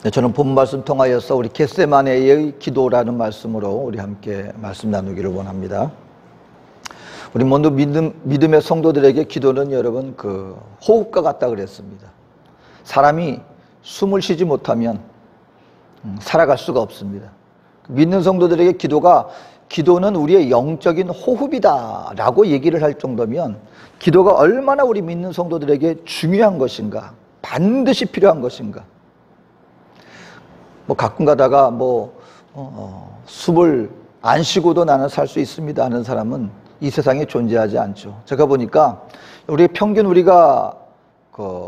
네, 저는 본 말씀 통하여서 우리 겟세마네의 기도라는 말씀으로 우리 함께 말씀 나누기를 원합니다. 우리 모두 믿음의 성도들에게 기도는 여러분 그 호흡과 같다 그랬습니다. 사람이 숨을 쉬지 못하면 살아갈 수가 없습니다. 믿는 성도들에게 기도는 우리의 영적인 호흡이다 라고 얘기를 할 정도면 기도가 얼마나 우리 믿는 성도들에게 중요한 것인가, 반드시 필요한 것인가. 가끔 가다가 숨을 안 쉬고도 나는 살 수 있습니다 하는 사람은 이 세상에 존재하지 않죠. 제가 보니까 우리가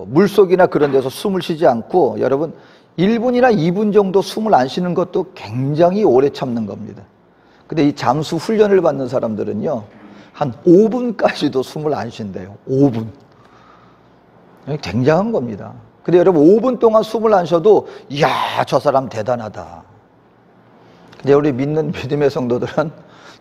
물속이나 그런 데서 숨을 쉬지 않고 여러분 1분이나 2분 정도 숨을 안 쉬는 것도 굉장히 오래 참는 겁니다. 근데 이 잠수 훈련을 받는 사람들은요 한 5분까지도 숨을 안 쉰대요. 5분. 굉장한 겁니다. 근데 여러분 5분 동안 숨을 안 쉬어도 이야 저 사람 대단하다. 근데 우리 믿음의 성도들은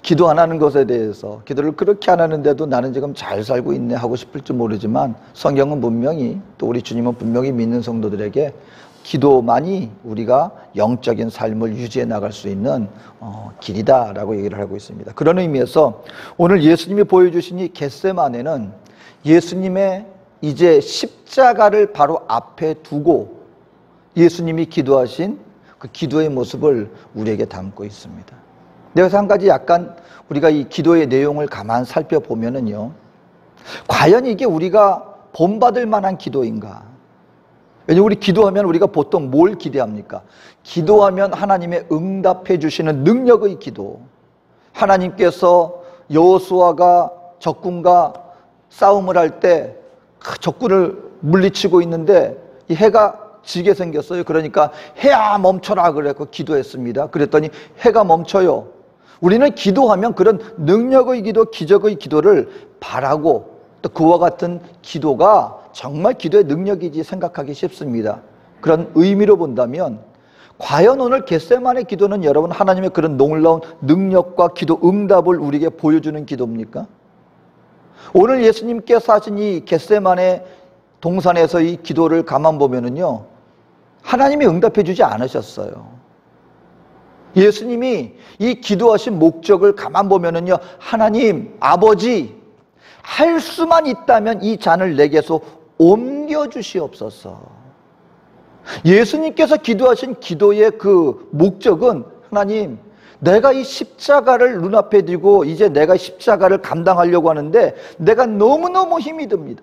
기도 안 하는 것에 대해서 기도를 그렇게 안 하는데도 나는 지금 잘 살고 있네 하고 싶을지 모르지만 성경은 분명히 또 우리 주님은 분명히 믿는 성도들에게 기도만이 우리가 영적인 삶을 유지해 나갈 수 있는 길이다라고 얘기를 하고 있습니다. 그런 의미에서 오늘 예수님이 보여주신 이 겟세마네는 예수님의 이제 십자가를 바로 앞에 두고 예수님이 기도하신 그 기도의 모습을 우리에게 담고 있습니다. 그래서 한 가지 약간 우리가 이 기도의 내용을 가만 살펴보면은요, 과연 이게 우리가 본받을 만한 기도인가? 왜냐하면 우리 기도하면 우리가 보통 뭘 기대합니까? 기도하면 하나님의 응답해 주시는 능력의 기도. 하나님께서 여호수아가 적군과 싸움을 할 때 적군을 물리치고 있는데 이 해가 지게 생겼어요. 그러니까 해야 멈춰라 그래서 기도했습니다. 그랬더니 해가 멈춰요. 우리는 기도하면 그런 능력의 기도, 기적의 기도를 바라고 또 그와 같은 기도가 정말 기도의 능력이지 생각하기 쉽습니다. 그런 의미로 본다면 과연 오늘 겟세마네 기도는 여러분 하나님의 그런 놀라운 능력과 기도 응답을 우리에게 보여주는 기도입니까? 오늘 예수님께서 하신 이 겟세마네 동산에서 이 기도를 가만 보면은요, 하나님이 응답해 주지 않으셨어요. 예수님이 이 기도하신 목적을 가만 보면은요, 하나님, 아버지, 할 수만 있다면 이 잔을 내게서 옮겨 주시옵소서. 예수님께서 기도하신 기도의 그 목적은 하나님, 내가 이 십자가를 눈앞에 두고 이제 내가 십자가를 감당하려고 하는데 내가 너무너무 힘이 듭니다.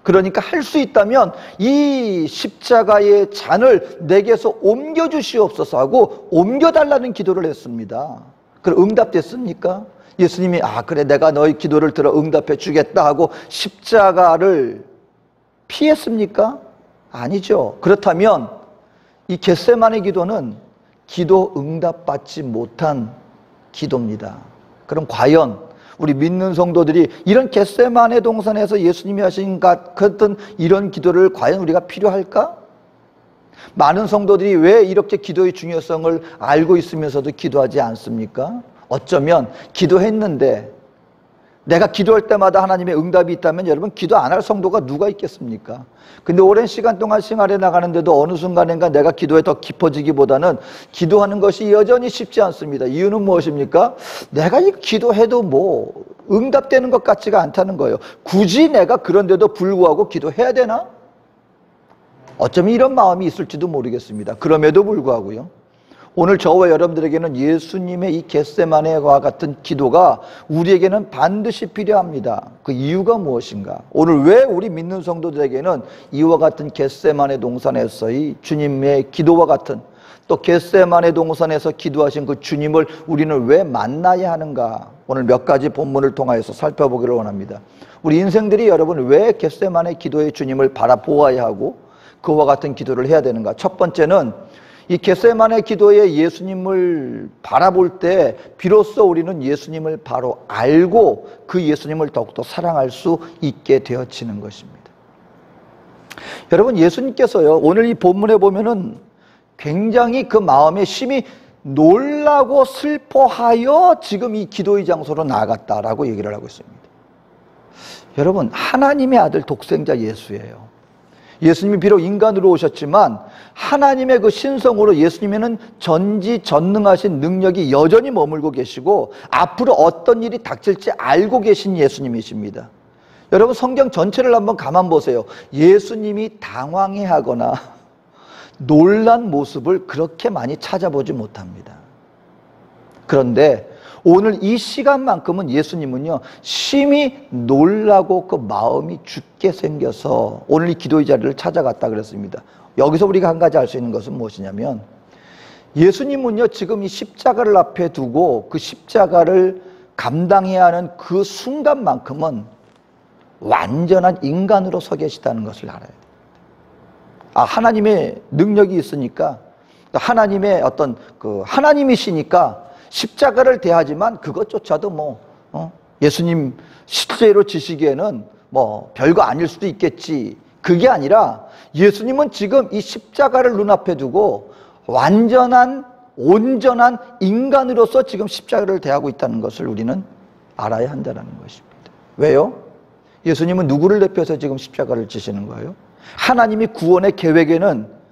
그러니까 할 수 있다면 이 십자가의 잔을 내게서 옮겨 주시옵소서 하고 옮겨달라는 기도를 했습니다. 그럼 응답됐습니까? 예수님이 그래 내가 너희 기도를 들어 응답해 주겠다 하고 십자가를 피했습니까? 아니죠. 그렇다면 이 겟세마네 기도는 기도 응답받지 못한 기도입니다. 그럼 과연 우리 믿는 성도들이 이런 겟세마네 동산에서 예수님이 하신 것 같은 이런 기도를 과연 우리가 필요할까? 많은 성도들이 왜 이렇게 기도의 중요성을 알고 있으면서도 기도하지 않습니까? 어쩌면 기도했는데 내가 기도할 때마다 하나님의 응답이 있다면 여러분 기도 안 할 성도가 누가 있겠습니까? 근데 오랜 시간 동안 생활해 나가는데도 어느 순간인가 내가 기도에 더 깊어지기보다는 기도하는 것이 여전히 쉽지 않습니다. 이유는 무엇입니까? 내가 이 기도해도 응답되는 것 같지가 않다는 거예요. 굳이 내가 그런데도 불구하고 기도해야 되나? 어쩌면 이런 마음이 있을지도 모르겠습니다. 그럼에도 불구하고요, 오늘 저와 여러분들에게는 예수님의 이 겟세마네와 같은 기도가 우리에게는 반드시 필요합니다. 그 이유가 무엇인가? 오늘 왜 우리 믿는 성도들에게는 이와 같은 겟세마네 동산에서의 주님의 기도와 같은 또 겟세마네 동산에서 기도하신 그 주님을 우리는 왜 만나야 하는가? 오늘 몇 가지 본문을 통하여서 살펴보기를 원합니다. 우리 인생들이 여러분 왜 겟세마네 기도의 주님을 바라보아야 하고 그와 같은 기도를 해야 되는가? 첫 번째는 이 겟세마네 기도에 예수님을 바라볼 때 비로소 우리는 예수님을 바로 알고 그 예수님을 더욱더 사랑할 수 있게 되어지는 것입니다. 여러분 예수님께서요 오늘 이 본문에 보면은 굉장히 그 마음에 심히 놀라고 슬퍼하여 지금 이 기도의 장소로 나아갔다라고 얘기를 하고 있습니다. 여러분 하나님의 아들 독생자 예수예요. 예수님이 비록 인간으로 오셨지만 하나님의 그 신성으로 예수님에는 전지전능하신 능력이 여전히 머물고 계시고 앞으로 어떤 일이 닥칠지 알고 계신 예수님이십니다. 여러분 성경 전체를 한번 가만 보세요. 예수님이 당황해하거나 놀란 모습을 그렇게 많이 찾아보지 못합니다. 그런데 오늘 이 시간만큼은 예수님은요 심히 놀라고 그 마음이 죽게 생겨서 오늘 이 기도의 자리를 찾아갔다 그랬습니다. 여기서 우리가 한 가지 알 수 있는 것은 무엇이냐면 예수님은요 지금 이 십자가를 앞에 두고 그 십자가를 감당해야 하는 그 순간만큼은 완전한 인간으로 서 계시다는 것을 알아야 돼요. 하나님의 능력이 있으니까 하나님의 어떤 하나님이시니까 십자가를 대하지만 그것조차도 예수님 실제로 지시기에는 별거 아닐 수도 있겠지. 그게 아니라 예수님은 지금 이 십자가를 눈앞에 두고 완전한 온전한 인간으로서 지금 십자가를 대하고 있다는 것을 우리는 알아야 한다는 것입니다. 왜요? 예수님은 누구를 대표해서 지금 십자가를 지시는 거예요? 하나님이 구원의 계획에는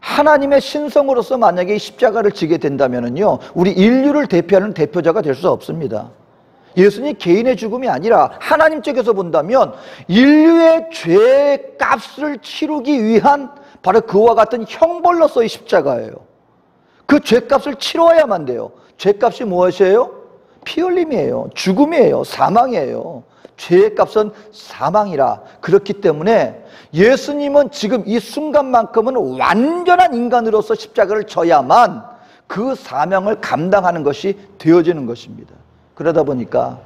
하나님의 신성으로서 만약에 이 십자가를 지게 된다면요 우리 인류를 대표하는 대표자가 될 수 없습니다. 예수님 개인의 죽음이 아니라 하나님 쪽에서 본다면 인류의 죄의 값을 치르기 위한 바로 그와 같은 형벌로서의 십자가예요. 그 죄값을 치러야만 돼요. 죄값이 무엇이에요? 피 흘림이에요. 죽음이에요. 사망이에요. 죄의 값은 사망이라. 그렇기 때문에 예수님은 지금 이 순간만큼은 완전한 인간으로서 십자가를 져야만 그 사명을 감당하는 것이 되어지는 것입니다. 그러다 보니까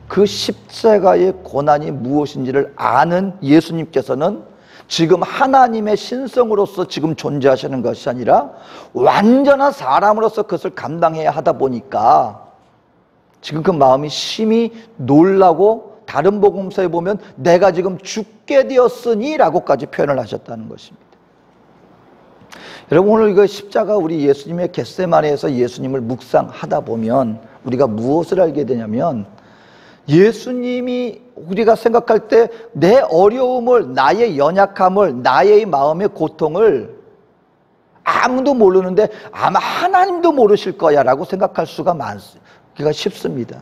그 십자가의 고난이 무엇인지를 아는 예수님께서는 지금 하나님의 신성으로서 지금 존재하시는 것이 아니라 완전한 사람으로서 그것을 감당해야 하다 보니까 지금 그 마음이 심히 놀라고 다른 복음서에 보면 내가 지금 죽게 되었으니 라고까지 표현을 하셨다는 것입니다. 여러분 오늘 이거 십자가 우리 예수님의 겟세마네에서 예수님을 묵상하다 보면 우리가 무엇을 알게 되냐면 예수님이 우리가 생각할 때 내 어려움을 나의 연약함을 나의 마음의 고통을 아무도 모르는데 아마 하나님도 모르실 거야 라고 생각할 수가 많기가 쉽습니다.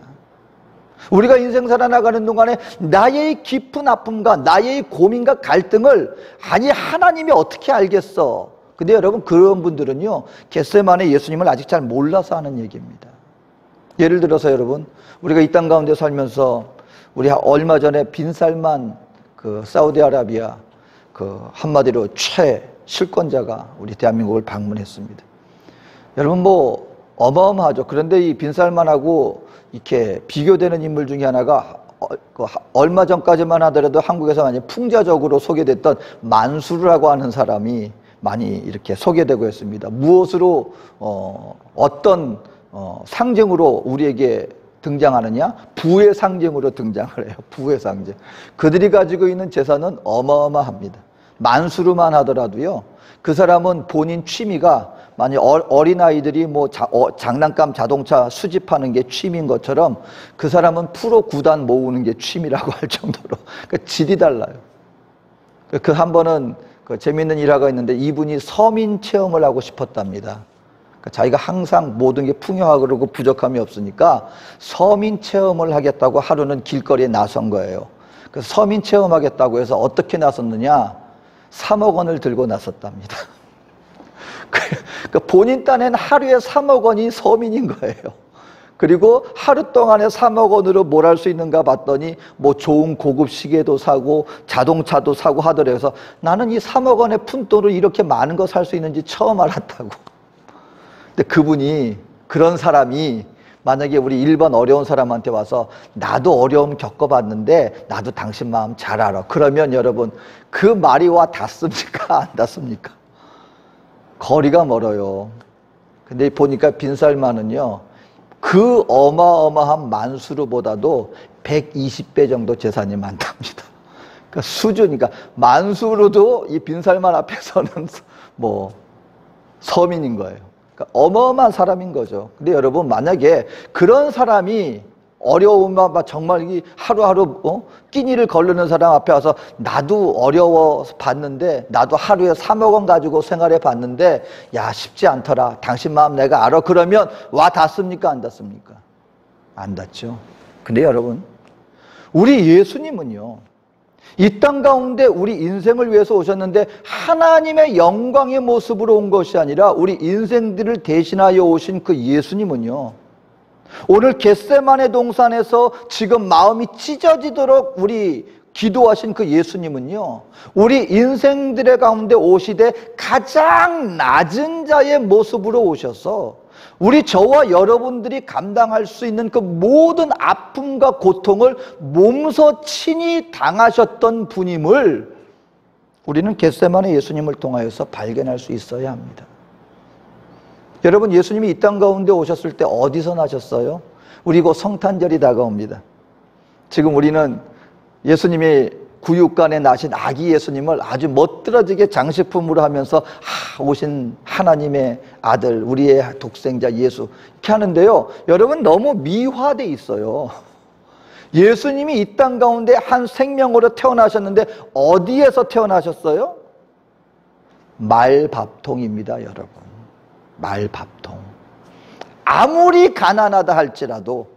우리가 인생 살아나가는 동안에 나의 깊은 아픔과 나의 고민과 갈등을 아니 하나님이 어떻게 알겠어. 근데 여러분 그런 분들은요 겟세마네 예수님을 아직 잘 몰라서 하는 얘기입니다. 예를 들어서 여러분 우리가 이 땅 가운데 살면서 우리 얼마 전에 빈살만 그 사우디아라비아 그 한마디로 최실권자가 우리 대한민국을 방문했습니다. 여러분 어마어마하죠. 그런데 이 빈살만하고 이렇게 비교되는 인물 중에 하나가 얼마 전까지만 하더라도 한국에서 많이 풍자적으로 소개됐던 만수르라고 하는 사람이 많이 이렇게 소개되고 있습니다. 무엇으로 어떤 상징으로 우리에게 등장하느냐? 부의 상징으로 등장을 해요. 부의 상징. 그들이 가지고 있는 재산은 어마어마합니다. 만수르만 하더라도요. 그 사람은 본인 취미가 만약 어린아이들이 장난감 자동차 수집하는 게 취미인 것처럼 그 사람은 프로 구단 모으는 게 취미라고 할 정도로 질이 달라요. 그 한 번은 재미있는 일화가 있는데 이분이 서민 체험을 하고 싶었답니다. 자기가 항상 모든 게 풍요하고 부족함이 없으니까 서민 체험을 하겠다고 하루는 길거리에 나선 거예요. 그래서 서민 체험하겠다고 해서 어떻게 나섰느냐? 3억 원을 들고 나섰답니다. 본인 딴엔 하루에 3억 원이 서민인 거예요. 그리고 하루 동안에 3억 원으로 뭘 할 수 있는가 봤더니 좋은 고급 시계도 사고 자동차도 사고 하더래요. 그래서 나는 이 3억 원의 푼돈으로 이렇게 많은 거 살 수 있는지 처음 알았다고. 근데 그분이 그런 사람이 만약에 우리 일반 어려운 사람한테 와서 나도 어려움 겪어봤는데 나도 당신 마음 잘 알아. 그러면 여러분 그 말이 와 닿습니까? 안 닿습니까? 거리가 멀어요. 근데 보니까 빈살만은요 그 어마어마한 만수르보다도 120배 정도 재산이 많답니다. 그러니까 수준이니까 만수르도 이 빈살만 앞에서는 서민인 거예요. 그러니까 어마어마한 사람인 거죠. 근데 여러분 만약에 그런 사람이 어려우면 막 정말 이 하루하루 끼니를 거르는 사람 앞에 와서 나도 어려워서 봤는데, 나도 하루에 3억 원 가지고 생활해 봤는데 야 쉽지 않더라, 당신 마음 내가 알아, 그러면 와 닿습니까 안 닿습니까? 안 닿죠. 근데 여러분, 우리 예수님은요, 이 땅 가운데 우리 인생을 위해서 오셨는데 하나님의 영광의 모습으로 온 것이 아니라 우리 인생들을 대신하여 오신 그 예수님은요, 오늘 겟세마네 동산에서 지금 마음이 찢어지도록 우리 기도하신 그 예수님은요, 우리 인생들의 가운데 오시되 가장 낮은 자의 모습으로 오셔서 우리 저와 여러분들이 감당할 수 있는 그 모든 아픔과 고통을 몸소 친히 당하셨던 분임을 우리는 겟세마네 예수님을 통하여서 발견할 수 있어야 합니다. 여러분, 예수님이 이 땅 가운데 오셨을 때 어디서 나셨어요? 우리 곧 성탄절이 다가옵니다. 지금 우리는 예수님이 구육간에 나신 아기 예수님을 아주 멋들어지게 장식품으로 하면서 오신 하나님의 아들, 우리의 독생자 예수 이렇게 하는데요, 여러분 너무 미화돼 있어요. 예수님이 이 땅 가운데 한 생명으로 태어나셨는데 어디에서 태어나셨어요? 말밥통입니다. 여러분, 말밥통. 아무리 가난하다 할지라도,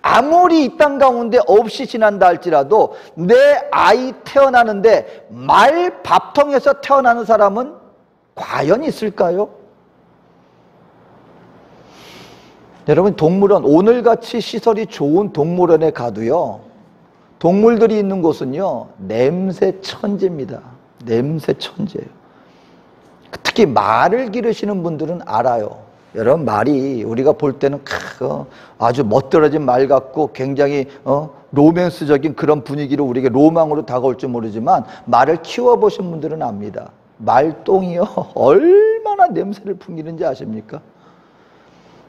아무리 이 땅 가운데 없이 지난다 할지라도 내 아이 태어나는데 말밥통에서 태어나는 사람은 과연 있을까요? 여러분, 동물원, 오늘같이 시설이 좋은 동물원에 가도요, 동물들이 있는 곳은요 냄새 천지입니다. 냄새 천지예요. 특히 말을 기르시는 분들은 알아요. 여러분, 말이 우리가 볼 때는 아주 멋들어진 말 같고 굉장히 로맨스적인 그런 분위기로 우리에게 로망으로 다가올 줄 모르지만 말을 키워보신 분들은 압니다. 말똥이요 얼마나 냄새를 풍기는지 아십니까?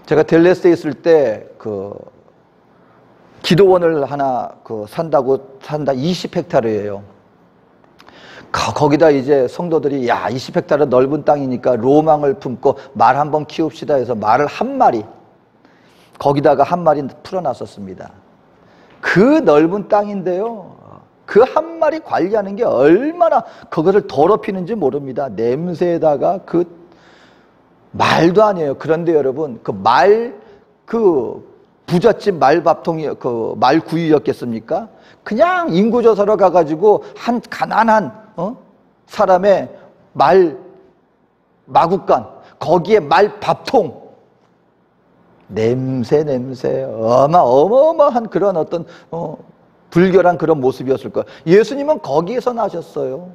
제가 댈러스에 있을 때 기도원을 하나 산다 20헥타르예요. 거기다 이제 성도들이 20헥타르 넓은 땅이니까 로망을 품고 말 한번 키웁시다 해서 말을 한 마리, 거기다가 한 마리 풀어놨었습니다. 그 넓은 땅인데요, 그 한 마리 관리하는 게 얼마나 그것을 더럽히는지 모릅니다. 냄새에다가 말도 아니에요. 그런데 여러분, 부잣집 말밥통이 말구이였겠습니까? 그냥 인구조사로 가가지고 한 가난한 사람의 마구간, 거기에 말밥통, 냄새 어마어마한 그런 어떤 불결한 그런 모습이었을 거예요. 예수님은 거기에서 나셨어요.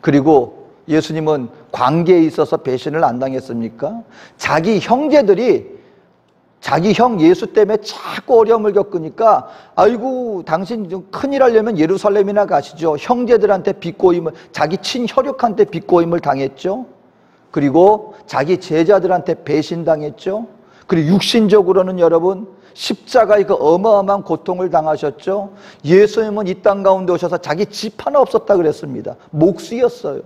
그리고 예수님은 관계에 있어서 배신을 안 당했습니까? 자기 형제들이 자기 형 예수 때문에 자꾸 어려움을 겪으니까 아이고 당신 좀 큰일 하려면 예루살렘이나 가시죠. 형제들한테 비꼬임을, 자기 친혈육한테 비꼬임을 당했죠. 그리고 자기 제자들한테 배신당했죠. 그리고 육신적으로는 여러분 십자가의 그 어마어마한 고통을 당하셨죠. 예수님은 이 땅 가운데 오셔서 자기 집 하나 없었다 그랬습니다. 목수였어요.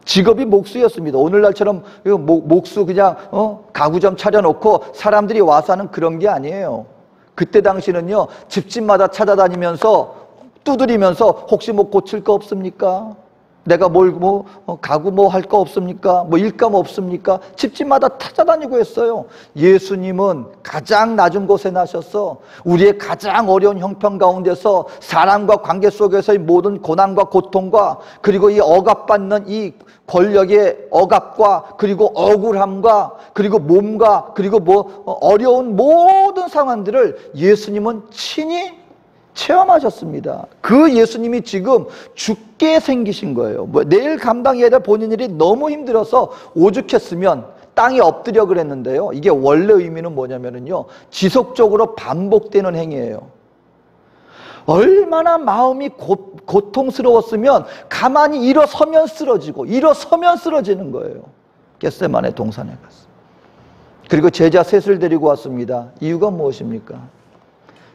직업이 목수였습니다. 오늘날처럼 목수 그냥 가구점 차려놓고 사람들이 와서 하는 그런 게 아니에요. 그때 당시는요, 집집마다 찾아다니면서 두드리면서 혹시 고칠 거 없습니까? 내가 가구 할 거 없습니까? 일감 없습니까? 집집마다 찾아다니고 했어요. 예수님은 가장 낮은 곳에 나셔서 우리의 가장 어려운 형편 가운데서 사람과 관계 속에서의 모든 고난과 고통과 그리고 이 억압받는 이 권력의 억압과 그리고 억울함과 그리고 몸과 그리고 어려운 모든 상황들을 예수님은 친히 체험하셨습니다. 그 예수님이 지금 죽게 생기신 거예요. 내일 감당해야 될 본인 일이 너무 힘들어서 오죽했으면 땅에 엎드려 그랬는데요, 이게 원래 의미는 뭐냐면요, 지속적으로 반복되는 행위예요. 얼마나 마음이 고통스러웠으면 가만히 일어서면 쓰러지는 거예요. 겟세마네 동산에 가서. 그리고 제자 셋을 데리고 왔습니다. 이유가 무엇입니까?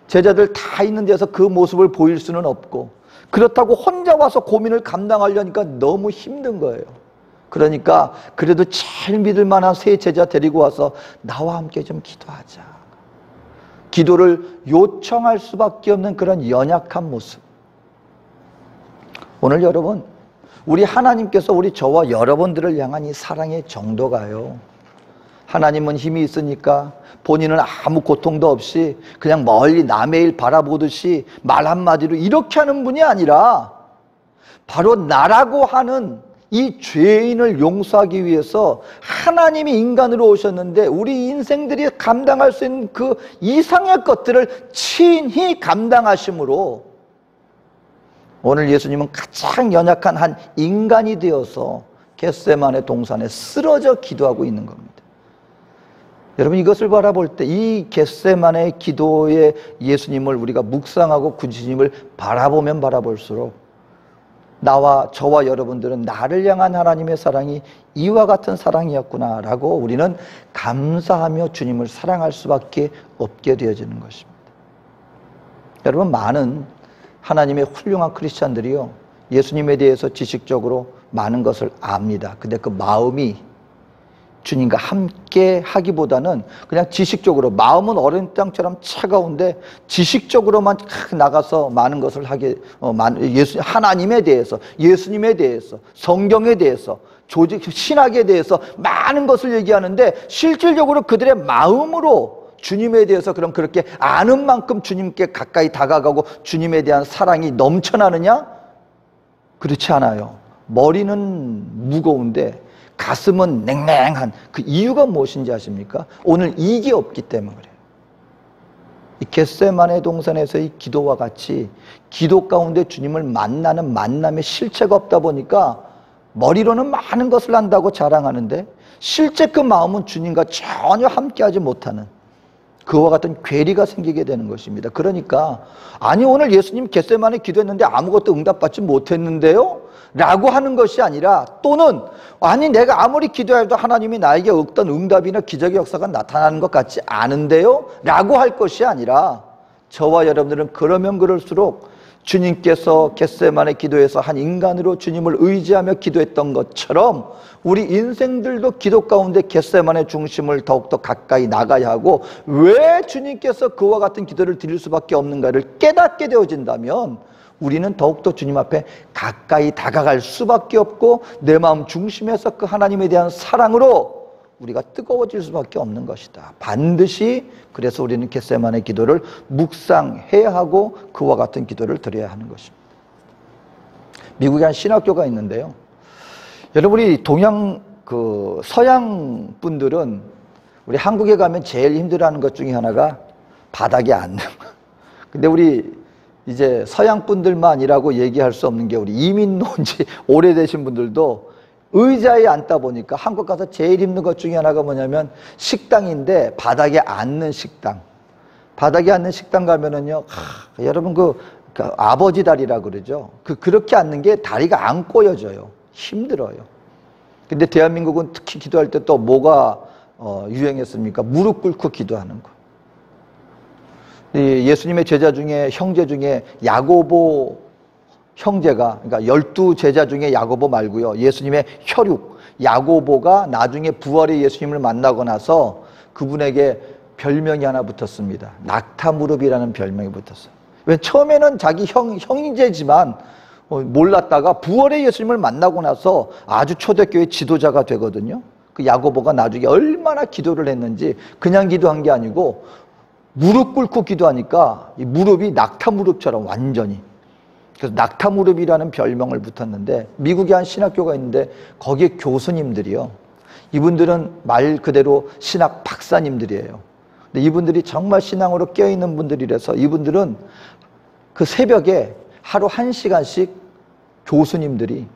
제자들 다 있는 데서 그 모습을 보일 수는 없고, 그렇다고 혼자 와서 고민을 감당하려니까 너무 힘든 거예요. 그러니까 그래도 제일 믿을 만한 세 제자 데리고 와서 나와 함께 좀 기도하자. 기도를 요청할 수밖에 없는 그런 연약한 모습. 오늘 여러분, 우리 하나님께서 우리 저와 여러분들을 향한 이 사랑의 정도가요, 하나님은 힘이 있으니까 본인은 아무 고통도 없이 그냥 멀리 남의 일 바라보듯이 말 한마디로 이렇게 하는 분이 아니라 바로 나라고 하는 이 죄인을 용서하기 위해서 하나님이 인간으로 오셨는데 우리 인생들이 감당할 수 있는 그 이상의 것들을 친히 감당하심으로 오늘 예수님은 가장 연약한 한 인간이 되어서 겟세마네 동산에 쓰러져 기도하고 있는 겁니다. 여러분, 이것을 바라볼 때 이 겟세마네 기도의 예수님을 우리가 묵상하고 그 주님을 바라보면 바라볼수록 저와 여러분들은 나를 향한 하나님의 사랑이 이와 같은 사랑이었구나라고 우리는 감사하며 주님을 사랑할 수밖에 없게 되어지는 것입니다. 여러분, 많은 하나님의 훌륭한 크리스찬들이요, 예수님에 대해서 지식적으로 많은 것을 압니다. 근데 그 마음이 주님과 함께 하기보다는 그냥 지식적으로, 마음은 어린 땅처럼 차가운데 지식적으로만 나가서 많은 것을 하게, 하나님에 대해서, 예수님에 대해서, 성경에 대해서, 조직 신학에 대해서 많은 것을 얘기하는데 실질적으로 그들의 마음으로 주님에 대해서 그럼 그렇게 아는 만큼 주님께 가까이 다가가고 주님에 대한 사랑이 넘쳐나느냐? 그렇지 않아요. 머리는 무거운데 가슴은 냉랭한 그 이유가 무엇인지 아십니까? 오늘 이게 없기 때문에 그래요. 이 겟세마네 동산에서의 기도와 같이 기도 가운데 주님을 만나는 만남의 실체가 없다 보니까 머리로는 많은 것을 한다고 자랑하는데 실제 그 마음은 주님과 전혀 함께하지 못하는 그와 같은 괴리가 생기게 되는 것입니다. 그러니까 아니 오늘 예수님 겟세마네 기도했는데 아무것도 응답받지 못했는데요? 라고 하는 것이 아니라, 또는 아니 내가 아무리 기도해도 하나님이 나에게 어떤 응답이나 기적의 역사가 나타나는 것 같지 않은데요? 라고 할 것이 아니라 저와 여러분들은 그러면 그럴수록 주님께서 겟세마네 기도에서 한 인간으로 주님을 의지하며 기도했던 것처럼 우리 인생들도 기도 가운데 겟세마네 중심을 더욱더 가까이 나가야 하고, 왜 주님께서 그와 같은 기도를 드릴 수밖에 없는가를 깨닫게 되어진다면 우리는 더욱더 주님 앞에 가까이 다가갈 수밖에 없고 내 마음 중심에서 그 하나님에 대한 사랑으로 우리가 뜨거워질 수밖에 없는 것이다. 반드시 그래서 우리는 겟세마네 기도를 묵상해야 하고 그와 같은 기도를 드려야 하는 것입니다. 미국에 한 신학교가 있는데요, 여러분이 서양 분들은 우리 한국에 가면 제일 힘들어하는 것 중에 하나가 바닥에 앉는 거. 근데 우리 이제 서양 분들만이라고 얘기할 수 없는 게 우리 이민 온 지 오래되신 분들도 의자에 앉다 보니까 한국 가서 제일 힘든 것 중에 하나가 뭐냐면 식당인데 바닥에 앉는 식당. 바닥에 앉는 식당 가면은요, 여러분 그 아버지 다리라 그러죠. 그렇게 앉는 게 다리가 안 꼬여져요. 힘들어요. 근데 대한민국은 특히 기도할 때 또 뭐가 유행했습니까? 무릎 꿇고 기도하는 거. 예수님의 제자 중에 형제 중에 야고보 형제가, 그러니까 12제자 중에 야고보 말고요, 예수님의 혈육 야고보가 나중에 부활의 예수님을 만나고 나서 그분에게 별명이 하나 붙었습니다. 낙타무릎이라는 별명이 붙었어요. 왜? 처음에는 자기 형제지만 몰랐다가 부활의 예수님을 만나고 나서 아주 초대교회 지도자가 되거든요. 그 야고보가 나중에 얼마나 기도를 했는지, 그냥 기도한 게 아니고 무릎 꿇고 기도하니까 이 무릎이 낙타무릎처럼 완전히, 그래서 낙타무릎이라는 별명을 붙었는데, 미국에 한 신학교가 있는데 거기에 교수님들이요, 이분들은 말 그대로 신학 박사님들이에요. 근데 이분들이 정말 신앙으로 깨어있는 분들이라서 이분들은 그 새벽에 하루 1시간씩 교수님들이,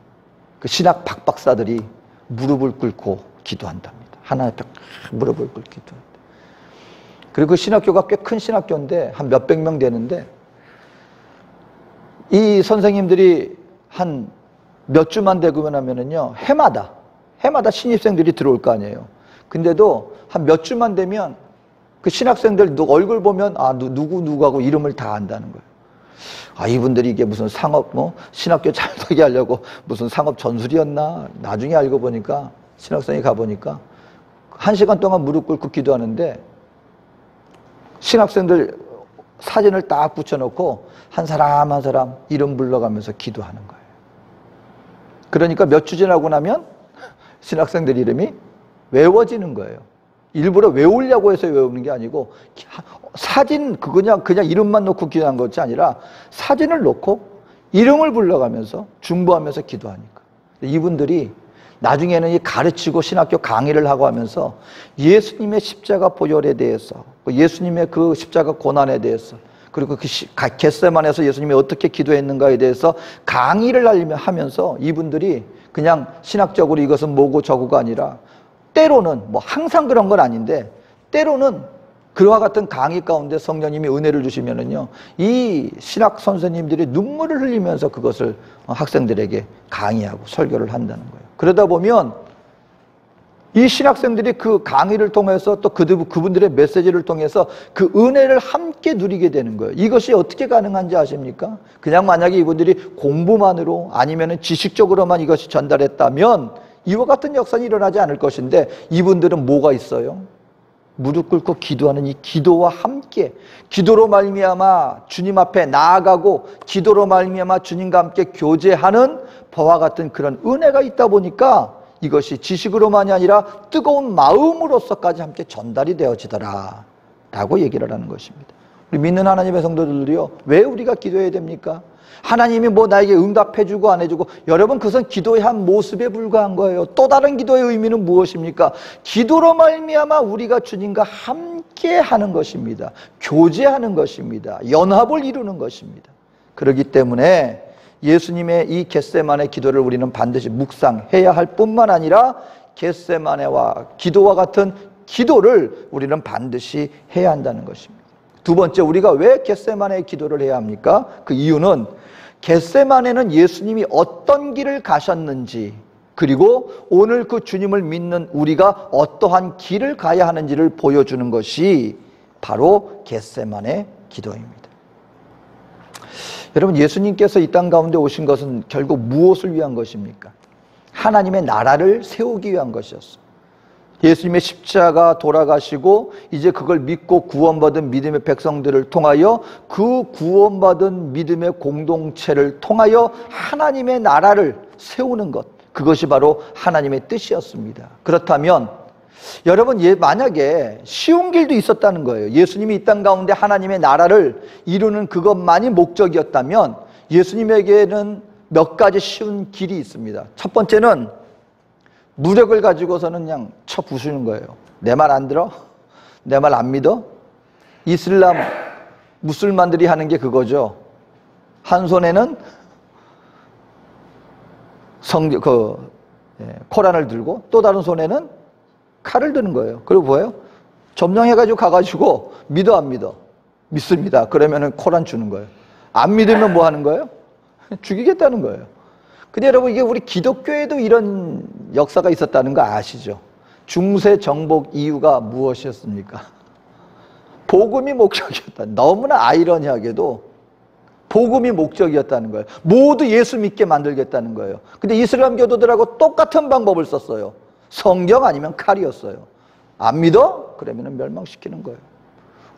그 신학 박박사들이 무릎을 꿇고 기도한답니다. 하나님 앞에 무릎을 꿇고 기도한다. 그리고 그 신학교가 꽤 큰 신학교인데 한 몇백 명 되는데, 이 선생님들이 한 몇 주만 되고 나면은요, 해마다 신입생들이 들어올 거 아니에요. 근데도 한 몇 주만 되면 그 신학생들 얼굴 보면 누구하고 이름을 다 안다는 거예요. 이분들이 이게 무슨 신학교 잘 되게 하려고 무슨 상업 전술이었나? 나중에 알고 보니까, 신학생이 가보니까 1시간 동안 무릎 꿇고 기도하는데 신학생들 사진을 딱 붙여놓고 한 사람 한 사람 이름 불러가면서 기도하는 거예요. 그러니까 몇 주 지나고 나면 신학생들 이름이 외워지는 거예요. 일부러 외우려고 해서 외우는 게 아니고 사진 그냥 이름만 놓고 기도한 것이 아니라 사진을 놓고 이름을 불러가면서 중보하면서 기도하니까 이분들이 나중에는 이 가르치고 신학교 강의를 하고 하면서 예수님의 십자가 보혈에 대해서 예수님의 그 십자가 고난에 대해서 그리고 그 겟세마네에서 예수님이 어떻게 기도했는가에 대해서 강의를 하면서 이분들이 그냥 신학적으로 이것은 뭐고 저거가 아니라 때로는 뭐 항상 그런 건 아닌데 때로는 그와 같은 강의 가운데 성령님이 은혜를 주시면은요 이 신학 선생님들이 눈물을 흘리면서 그것을 학생들에게 강의하고 설교를 한다는 거예요. 그러다 보면 이 신학생들이 그 강의를 통해서 또 그분들의 메시지를 통해서 그 은혜를 함께 누리게 되는 거예요. 이것이 어떻게 가능한지 아십니까? 그냥 만약에 이분들이 공부만으로 아니면 지식적으로만 이것이 전달했다면 이와 같은 역사는 일어나지 않을 것인데 이분들은 뭐가 있어요? 무릎 꿇고 기도하는 이 기도와 함께 기도로 말미암아 주님 앞에 나아가고 기도로 말미암아 주님과 함께 교제하는 바와 같은 그런 은혜가 있다 보니까 이것이 지식으로만이 아니라 뜨거운 마음으로서까지 함께 전달이 되어지더라 라고 얘기를 하는 것입니다. 우리 믿는 하나님의 성도들이요 왜 우리가 기도해야 됩니까? 하나님이 뭐 나에게 응답해주고 안 해주고 여러분 그것은 기도의 한 모습에 불과한 거예요. 또 다른 기도의 의미는 무엇입니까? 기도로 말미암아 우리가 주님과 함께 하는 것입니다. 교제하는 것입니다. 연합을 이루는 것입니다. 그렇기 때문에 예수님의 이 겟세마네 기도를 우리는 반드시 묵상해야 할 뿐만 아니라 겟세마네와 기도와 같은 기도를 우리는 반드시 해야 한다는 것입니다. 두 번째, 우리가 왜 겟세마네의 기도를 해야 합니까? 그 이유는 겟세마네는 예수님이 어떤 길을 가셨는지 그리고 오늘 그 주님을 믿는 우리가 어떠한 길을 가야 하는지를 보여주는 것이 바로 겟세마네 기도입니다. 여러분 예수님께서 이 땅 가운데 오신 것은 결국 무엇을 위한 것입니까? 하나님의 나라를 세우기 위한 것이었어요. 예수님의 십자가 돌아가시고 이제 그걸 믿고 구원받은 믿음의 백성들을 통하여 그 구원받은 믿음의 공동체를 통하여 하나님의 나라를 세우는 것, 그것이 바로 하나님의 뜻이었습니다. 그렇다면 여러분 만약에 쉬운 길도 있었다는 거예요. 예수님이 이 땅 가운데 하나님의 나라를 이루는 그것만이 목적이었다면 예수님에게는 몇 가지 쉬운 길이 있습니다. 첫 번째는 무력을 가지고서는 그냥 쳐 부수는 거예요. 내 말 안 들어? 내 말 안 믿어? 이슬람 무슬만들이 하는 게 그거죠. 한 손에는 코란을 들고 또 다른 손에는 칼을 드는 거예요. 그리고 뭐예요? 점령해가지고 가가지고 믿어 안 믿어? 믿습니다. 그러면은 코란 주는 거예요. 안 믿으면 뭐 하는 거예요? 죽이겠다는 거예요. 근데 여러분 이게 우리 기독교에도 이런 역사가 있었다는 거 아시죠? 중세 정복 이유가 무엇이었습니까? 복음이 목적이었다. 너무나 아이러니하게도 복음이 목적이었다는 거예요. 모두 예수 믿게 만들겠다는 거예요. 근데 이슬람 교도들하고 똑같은 방법을 썼어요. 성경 아니면 칼이었어요. 안 믿어? 그러면 멸망시키는 거예요.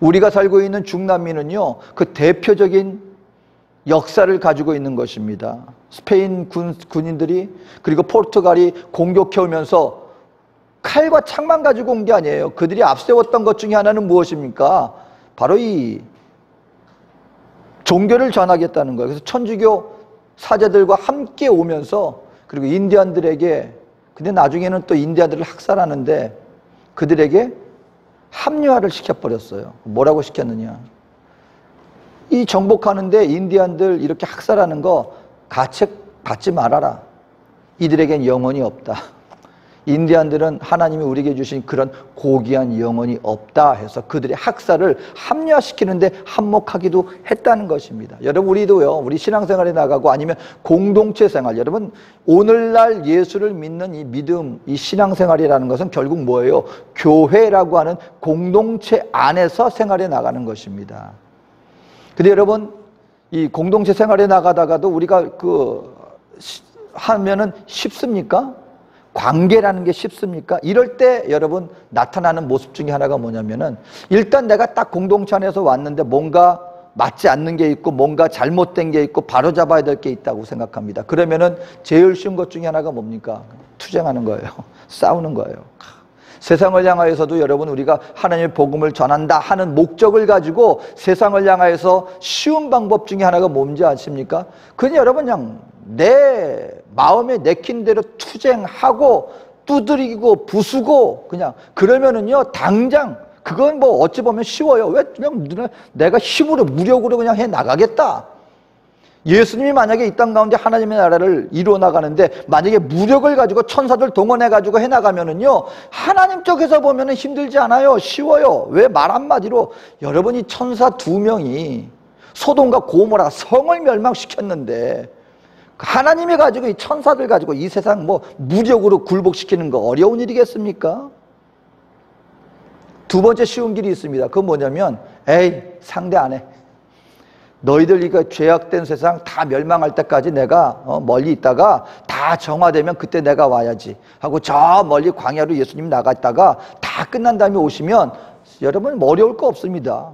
우리가 살고 있는 중남미는요 그 대표적인 역사를 가지고 있는 것입니다. 스페인 군인들이 그리고 포르투갈이 공격해 오면서 칼과 창만 가지고 온 게 아니에요. 그들이 앞세웠던 것 중에 하나는 무엇입니까? 바로 이 종교를 전하겠다는 거예요. 그래서 천주교 사제들과 함께 오면서 그리고 인디안들에게, 근데 나중에는 또 인디안들을 학살하는데 그들에게 합리화를 시켜버렸어요. 뭐라고 시켰느냐? 이 정복하는데 인디안들 이렇게 학살하는 거 가책 받지 말아라. 이들에겐 영혼이 없다. 인디안들은 하나님이 우리에게 주신 그런 고귀한 영혼이 없다 해서 그들의 학살을 합리화시키는데 한몫하기도 했다는 것입니다. 여러분 우리도요, 우리 신앙생활에 나가고 아니면 공동체 생활, 여러분 오늘날 예수를 믿는 이 믿음, 이 신앙생활이라는 것은 결국 뭐예요? 교회라고 하는 공동체 안에서 생활해 나가는 것입니다. 근데 여러분 이 공동체 생활에 나가다가도 우리가 하면은 쉽습니까? 관계라는 게 쉽습니까? 이럴 때 여러분 나타나는 모습 중에 하나가 뭐냐면은 일단 내가 딱 공동체 안에서 왔는데 뭔가 맞지 않는 게 있고 뭔가 잘못된 게 있고 바로잡아야 될 게 있다고 생각합니다. 그러면은 제일 쉬운 것 중에 하나가 뭡니까? 투쟁하는 거예요. 싸우는 거예요. 세상을 향하여서도 여러분 우리가 하나님의 복음을 전한다 하는 목적을 가지고 세상을 향하여서 쉬운 방법 중에 하나가 뭔지 아십니까? 그냥 여러분 그냥 내 마음에 내킨 대로 투쟁하고 두드리고 부수고 그냥 그러면은요 당장 그건 뭐 어찌 보면 쉬워요. 왜 그냥 내가 힘으로 무력으로 그냥 해 나가겠다. 예수님이 만약에 이 땅 가운데 하나님의 나라를 이루어 나가는데 만약에 무력을 가지고 천사들 동원해 가지고 해 나가면은요 하나님 쪽에서 보면은 힘들지 않아요. 쉬워요. 왜? 말 한마디로 여러분이 천사 2명이 소돔과 고모라 성을 멸망시켰는데 하나님이 가지고 이 천사들 가지고 이 세상 뭐 무력으로 굴복시키는 거 어려운 일이겠습니까? 두 번째 쉬운 길이 있습니다. 그건 뭐냐면 에이 상대 안 해. 너희들 이거 죄악된 세상 다 멸망할 때까지 내가 멀리 있다가 다 정화되면 그때 내가 와야지 하고 저 멀리 광야로 예수님 나갔다가 다 끝난 다음에 오시면 여러분 어려울 거 없습니다.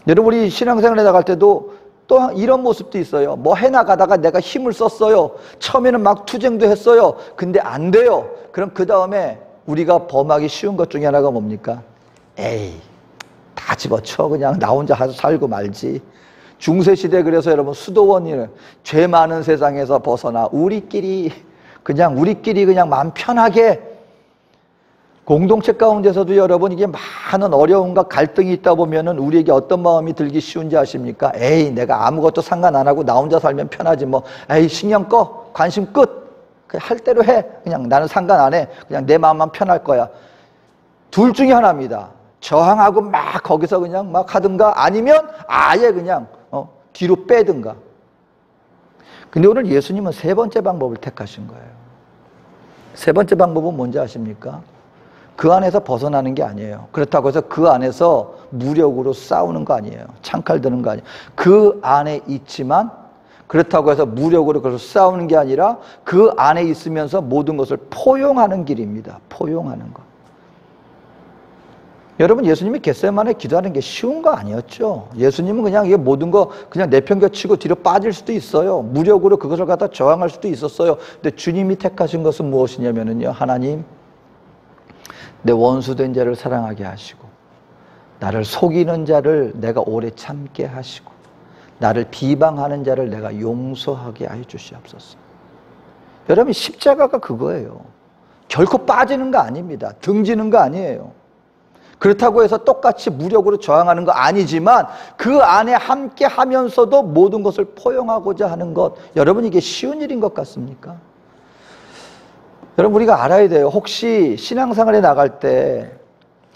여러분 우리 신앙생활에 나갈 때도 또 이런 모습도 있어요. 뭐 해나가다가 내가 힘을 썼어요. 처음에는 막 투쟁도 했어요. 근데 안 돼요. 그럼 그 다음에 우리가 범하기 쉬운 것 중에 하나가 뭡니까? 에이 다 집어쳐 그냥 나 혼자 살고 말지. 중세시대 그래서 여러분 수도원이 죄 많은 세상에서 벗어나 우리끼리 그냥 마음 편하게 공동체 가운데서도 여러분 이게 많은 어려움과 갈등이 있다 보면은 우리에게 어떤 마음이 들기 쉬운지 아십니까? 에이 내가 아무것도 상관 안 하고 나 혼자 살면 편하지 뭐 에이 신경 꺼 관심 끝 그냥 할 대로 해 그냥 나는 상관 안 해 그냥 내 마음만 편할 거야. 둘 중에 하나입니다. 저항하고 막 거기서 그냥 막 하든가 아니면 아예 그냥 뒤로 빼든가. 근데 오늘 예수님은 세 번째 방법을 택하신 거예요. 세 번째 방법은 뭔지 아십니까? 그 안에서 벗어나는 게 아니에요. 그렇다고 해서 그 안에서 무력으로 싸우는 거 아니에요. 창칼 드는 거 아니에요. 그 안에 있지만 그렇다고 해서 무력으로 그래서 싸우는 게 아니라 그 안에 있으면서 모든 것을 포용하는 길입니다. 포용하는 것. 여러분 예수님이 겟세마네 기도하는 게 쉬운 거 아니었죠. 예수님은 그냥 이게 모든 거 그냥 내팽개치고 뒤로 빠질 수도 있어요. 무력으로 그것을 갖다 저항할 수도 있었어요. 근데 주님이 택하신 것은 무엇이냐면요. 하나님 내 원수된 자를 사랑하게 하시고 나를 속이는 자를 내가 오래 참게 하시고 나를 비방하는 자를 내가 용서하게 하여 주시옵소서. 여러분 십자가가 그거예요. 결코 빠지는 거 아닙니다. 등지는 거 아니에요. 그렇다고 해서 똑같이 무력으로 저항하는 거 아니지만 그 안에 함께 하면서도 모든 것을 포용하고자 하는 것, 여러분 이게 쉬운 일인 것 같습니까? 여러분 우리가 알아야 돼요. 혹시 신앙생활에 나갈 때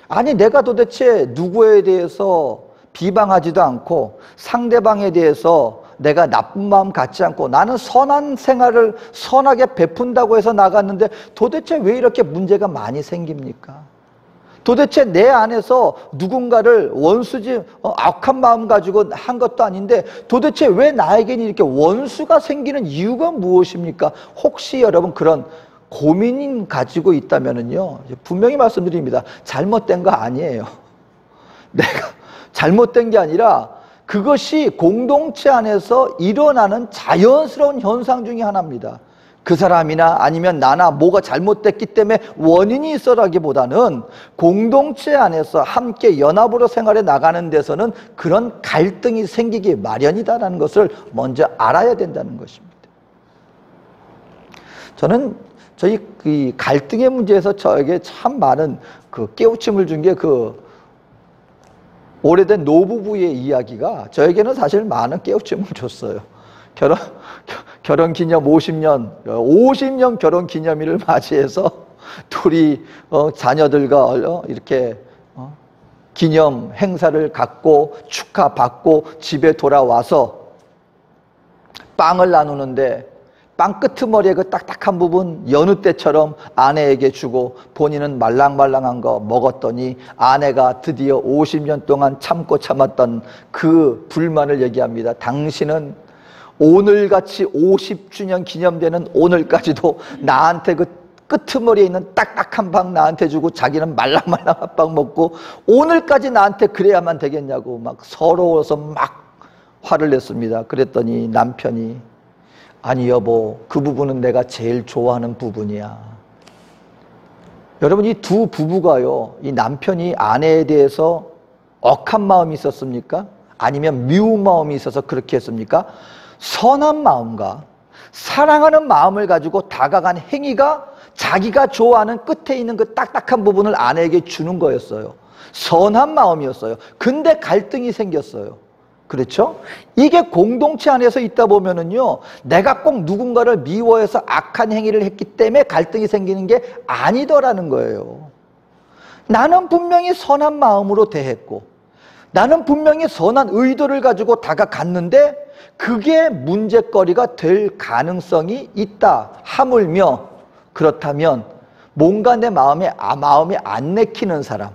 아니 내가 도대체 누구에 대해서 비방하지도 않고 상대방에 대해서 내가 나쁜 마음 갖지 않고 나는 선한 생활을 선하게 베푼다고 해서 나갔는데 도대체 왜 이렇게 문제가 많이 생깁니까? 도대체 내 안에서 누군가를 원수지 악한 마음 가지고 한 것도 아닌데 도대체 왜 나에게는 이렇게 원수가 생기는 이유가 무엇입니까? 혹시 여러분 그런 고민 가지고 있다면은요 분명히 말씀드립니다. 잘못된 거 아니에요. 내가 잘못된 게 아니라 그것이 공동체 안에서 일어나는 자연스러운 현상 중에 하나입니다. 그 사람이나 아니면 나나 뭐가 잘못됐기 때문에 원인이 있어라기보다는 공동체 안에서 함께 연합으로 생활해 나가는 데서는 그런 갈등이 생기기 마련이다라는 것을 먼저 알아야 된다는 것입니다. 저는 저희 그 갈등의 문제에서 저에게 참 많은 그 깨우침을 준 게 그 오래된 노부부의 이야기가 저에게는 사실 많은 깨우침을 줬어요. 결혼 기념 50년 결혼 기념일을 맞이해서 둘이 자녀들과 이렇게 기념 행사를 갖고 축하받고 집에 돌아와서 빵을 나누는데 빵 끄트머리에 그 딱딱한 부분 여느 때처럼 아내에게 주고 본인은 말랑말랑한 거 먹었더니 아내가 드디어 50년 동안 참고 참았던 그 불만을 얘기합니다. 당신은 오늘같이 50주년 기념되는 오늘까지도 나한테 그 끄트머리에 있는 딱딱한 방 나한테 주고 자기는 말랑말랑한 빵 먹고 오늘까지 나한테 그래야만 되겠냐고 막 서러워서 막 화를 냈습니다. 그랬더니 남편이 아니 여보, 그 부분은 내가 제일 좋아하는 부분이야. 여러분, 이 두 부부가요, 이 남편이 아내에 대해서 억한 마음이 있었습니까? 아니면 미운 마음이 있어서 그렇게 했습니까? 선한 마음과 사랑하는 마음을 가지고 다가간 행위가 자기가 좋아하는 끝에 있는 그 딱딱한 부분을 아내에게 주는 거였어요. 선한 마음이었어요. 근데 갈등이 생겼어요. 그렇죠? 이게 공동체 안에서 있다 보면은요, 내가 꼭 누군가를 미워해서 악한 행위를 했기 때문에 갈등이 생기는 게 아니더라는 거예요. 나는 분명히 선한 마음으로 대했고, 나는 분명히 선한 의도를 가지고 다가갔는데 그게 문제거리가 될 가능성이 있다. 하물며 그렇다면 뭔가 내 마음이 안 내키는 사람,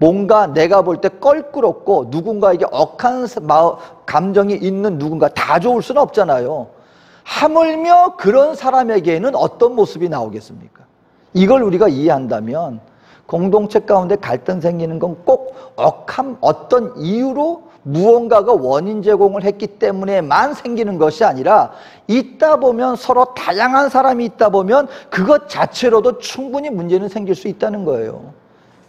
뭔가 내가 볼 때 껄끄럽고 누군가에게 억한 감정이 있는 누군가, 다 좋을 수는 없잖아요. 하물며 그런 사람에게는 어떤 모습이 나오겠습니까? 이걸 우리가 이해한다면 공동체 가운데 갈등 생기는 건 꼭 억한 어떤 이유로 무언가가 원인 제공을 했기 때문에만 생기는 것이 아니라, 있다 보면 서로 다양한 사람이 있다 보면 그것 자체로도 충분히 문제는 생길 수 있다는 거예요.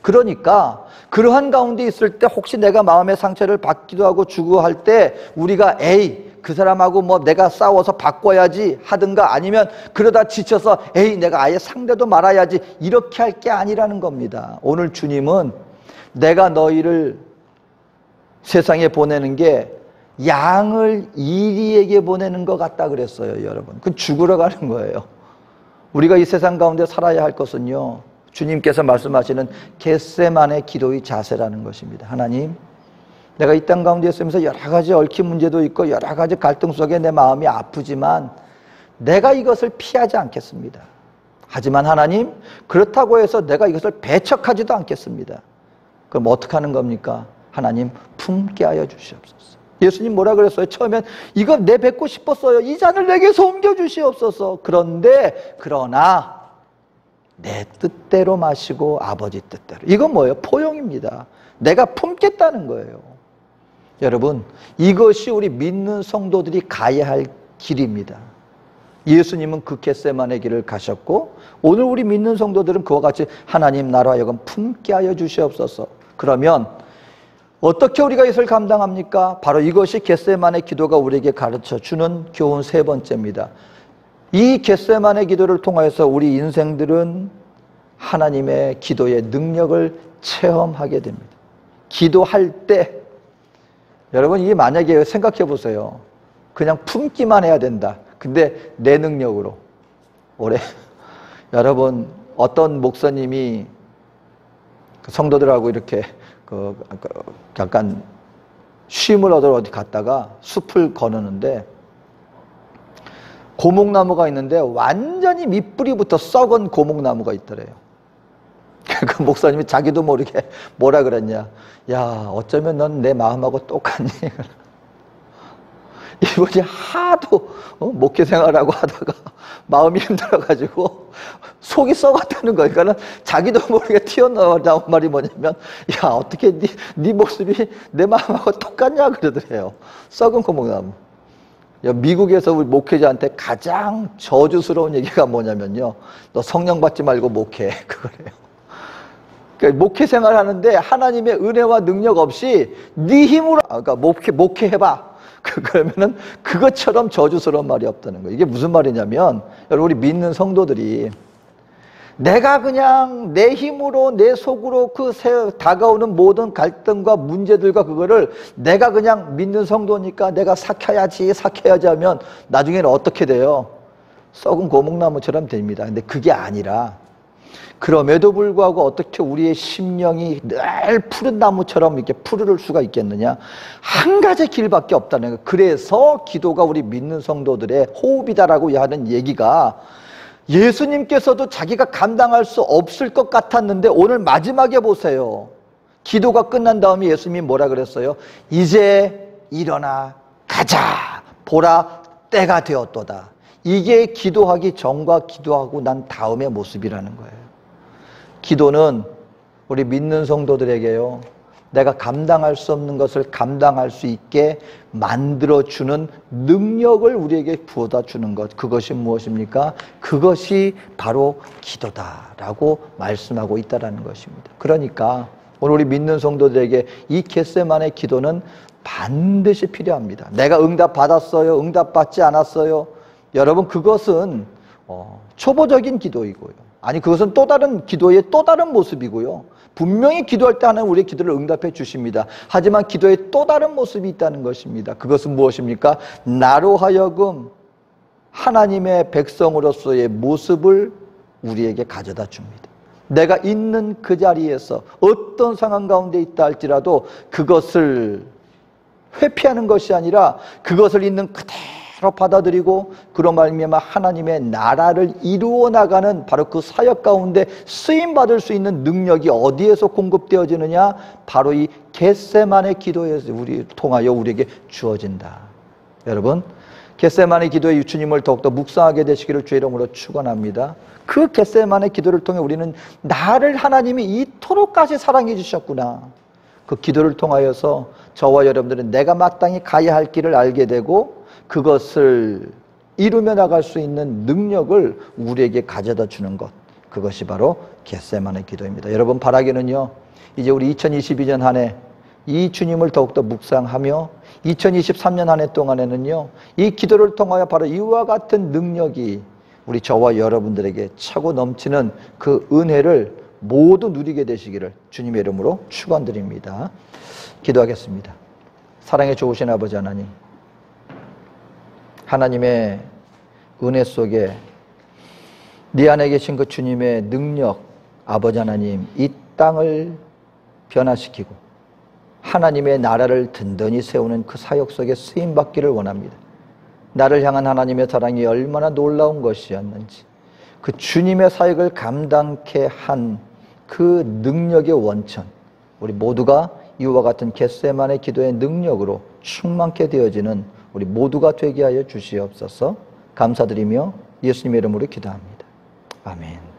그러니까 그러한 가운데 있을 때 혹시 내가 마음의 상처를 받기도 하고 주고 할 때 우리가 에이, 그 사람하고 뭐 내가 싸워서 바꿔야지 하든가, 아니면 그러다 지쳐서 에이, 내가 아예 상대도 말아야지, 이렇게 할 게 아니라는 겁니다. 오늘 주님은 내가 너희를 세상에 보내는 게 양을 이리에게 보내는 것 같다 그랬어요. 여러분, 그건 죽으러 가는 거예요. 우리가 이 세상 가운데 살아야 할 것은요, 주님께서 말씀하시는 겟세마네 기도의 자세라는 것입니다. 하나님, 내가 이 땅 가운데 있으면서 여러 가지 얽힌 문제도 있고 여러 가지 갈등 속에 내 마음이 아프지만 내가 이것을 피하지 않겠습니다. 하지만 하나님, 그렇다고 해서 내가 이것을 배척하지도 않겠습니다. 그럼 어떻게 하는 겁니까? 하나님, 품게 하여 주시옵소서. 예수님 뭐라 그랬어요? 처음엔 이거 내 뵙고 싶었어요. 이 잔을 내게서 옮겨 주시옵소서. 그러나 내 뜻대로 마시고 아버지 뜻대로. 이건 뭐예요? 포용입니다. 내가 품겠다는 거예요. 여러분, 이것이 우리 믿는 성도들이 가야 할 길입니다. 예수님은 그 겟세마네 길을 가셨고, 오늘 우리 믿는 성도들은 그와 같이 하나님, 나로 하여금 품게 하여 주시옵소서. 그러면 어떻게 우리가 이것을 감당합니까? 바로 이것이 겟세마네 기도가 우리에게 가르쳐주는 교훈 세 번째입니다. 이 겟세마네 기도를 통해서 우리 인생들은 하나님의 기도의 능력을 체험하게 됩니다. 기도할 때, 여러분, 이게 만약에 생각해 보세요. 그냥 품기만 해야 된다. 근데 내 능력으로. 여러분, 어떤 목사님이 성도들하고 이렇게 약간 쉼을 얻으러 어디 갔다가 숲을 거느는데 고목나무가 있는데 완전히 밑뿌리부터 썩은 고목나무가 있더래요. 그 목사님이 자기도 모르게 뭐라 그랬냐. 야, 어쩌면 넌 내 마음하고 똑같니? 이분이 하도 목회 생활하고 하다가 마음이 힘들어가지고 속이 썩었다는 거예요. 그러니까 자기도 모르게 튀어나온 말이 뭐냐면, 야, 어떻게 네 모습이 내 마음하고 똑같냐 그러더래요. 썩은 고목나무. 미국에서 우리 목회자한테 가장 저주스러운 얘기가 뭐냐면요, 너 성령 받지 말고 목회, 그거래요. 그러니까 목회 생활하는데 하나님의 은혜와 능력 없이 네 힘으로, 그러니까 목회해봐. 그러면은 그것처럼 저주스러운 말이 없다는 거예요. 이게 무슨 말이냐면, 여러분, 우리 믿는 성도들이 내가 그냥 내 힘으로 내 속으로 다가오는 모든 갈등과 문제들과 그거를 내가 그냥 믿는 성도니까 내가 삭혀야지 하면 나중에는 어떻게 돼요? 썩은 고목나무처럼 됩니다. 근데 그게 아니라, 그럼에도 불구하고 어떻게 우리의 심령이 늘 푸른 나무처럼 이렇게 푸르를 수가 있겠느냐? 한 가지 길밖에 없다는 거예요. 그래서 기도가 우리 믿는 성도들의 호흡이다라고 하는 얘기가, 예수님께서도 자기가 감당할 수 없을 것 같았는데 오늘 마지막에 보세요. 기도가 끝난 다음에 예수님이 뭐라 그랬어요? 이제 일어나 가자. 보라, 때가 되었도다. 이게 기도하기 전과 기도하고 난 다음의 모습이라는 거예요. 기도는 우리 믿는 성도들에게요, 내가 감당할 수 없는 것을 감당할 수 있게 만들어주는 능력을 우리에게 부어다 주는 것, 그것이 무엇입니까? 그것이 바로 기도다라고 말씀하고 있다는 것입니다. 그러니까 오늘 우리 믿는 성도들에게 이 겟세마네 기도는 반드시 필요합니다. 내가 응답받았어요? 응답받지 않았어요? 여러분, 그것은 초보적인 기도이고요. 아니, 그것은 또 다른 기도의 또 다른 모습이고요. 분명히 기도할 때 하나님 우리의 기도를 응답해 주십니다. 하지만 기도의 또 다른 모습이 있다는 것입니다. 그것은 무엇입니까? 나로 하여금 하나님의 백성으로서의 모습을 우리에게 가져다 줍니다. 내가 있는 그 자리에서 어떤 상황 가운데 있다 할지라도 그것을 회피하는 것이 아니라 그것을 있는 그대로 받아들이고 그로 말미암아 하나님의 나라를 이루어 나가는 바로 그 사역 가운데 쓰임받을 수 있는 능력이 어디에서 공급되어지느냐? 바로 이 겟세마네 기도에서 통하여 우리에게 주어진다. 여러분, 겟세마네 기도의 주님을 더욱더 묵상하게 되시기를 주의 이름으로 축원합니다. 그 겟세마네 기도를 통해 우리는 나를 하나님이 이토록까지 사랑해 주셨구나. 그 기도를 통하여서 저와 여러분들은 내가 마땅히 가야 할 길을 알게 되고 그것을 이루며 나갈 수 있는 능력을 우리에게 가져다 주는 것, 그것이 바로 겟세마네 기도입니다. 여러분, 바라기는요, 이제 우리 2022년 한 해 이 주님을 더욱더 묵상하며 2023년 한 해 동안에는요, 이 기도를 통하여 바로 이와 같은 능력이 우리 저와 여러분들에게 차고 넘치는 그 은혜를 모두 누리게 되시기를 주님의 이름으로 축원드립니다. 기도하겠습니다. 사랑에 좋으신 아버지 하나님, 하나님의 은혜 속에 네 안에 계신 그 주님의 능력, 아버지 하나님, 이 땅을 변화시키고 하나님의 나라를 든든히 세우는 그 사역 속에 쓰임받기를 원합니다. 나를 향한 하나님의 사랑이 얼마나 놀라운 것이었는지, 그 주님의 사역을 감당케 한 그 능력의 원천, 우리 모두가 이와 같은 겟세마네 기도의 능력으로 충만케 되어지는 우리 모두가 되게 하여 주시옵소서. 감사드리며 예수님의 이름으로 기도합니다. 아멘.